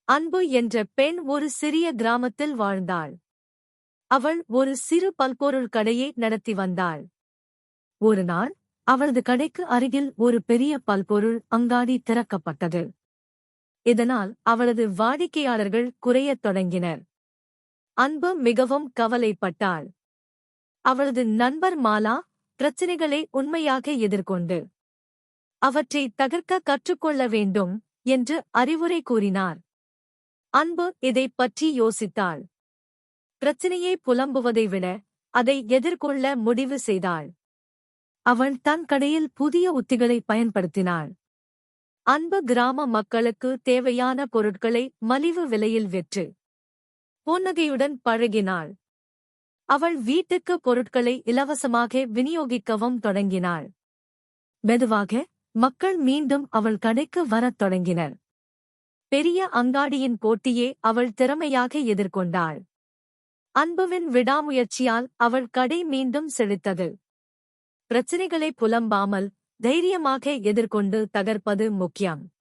அன்பு என்ற பெண் ஒரு சிறிய கிராமத்தில் வாழ்ந்தாள். அவள் ஒரு சிறு பல்பொருள் கடையை நடத்தி வந்தாள். ஒருநாள் அவளது கடைக்கு அருகில் ஒரு பெரிய பல்பொருள் அங்காடி திறக்கப்பட்டது. இதனால் அவளது வாடிக்கையாளர்கள் குறையத் தொடங்கினர். அன்பு மிகவும் கவலைப்பட்டாள். அவளது நண்பர் மாலா பிரச்சினைகளை உண்மையாக எதிர்கொண்டு அவற்றை தகர்க்க கற்றுக்கொள்ள வேண்டும் என்று அறிவுரை கூறினார். அன்பு இதைப் பற்றி யோசித்தாள். பிரச்சினையை புலம்புவதை விட அதை எதிர்கொள்ள முடிவு செய்தாள். அவள் தன் கடையில் புதிய உத்திகளை பயன்படுத்தினாள். அன்பு கிராம மக்களுக்கு தேவையான பொருட்களை மலிவு விலையில் விற்று புன்னகையுடன் பழகினாள். அவள் வீட்டுக்கு பொருட்களை இலவசமாக விநியோகிக்கவும் தொடங்கினாள். மெதுவாக மக்கள் மீண்டும் அவள் கடைக்கு வரத் தொடங்கினர். பெரிய அங்காடியின் போட்டியே அவள் திறமையாக எதிர்கொண்டாள். அன்புவின் விடாமுயற்சியால் அவள் கடை மீண்டும் செழித்தது. பிரச்சினைகளை புலம்பாமல் தைரியமாக எதிர்கொண்டு தகர்ப்பது முக்கியம்.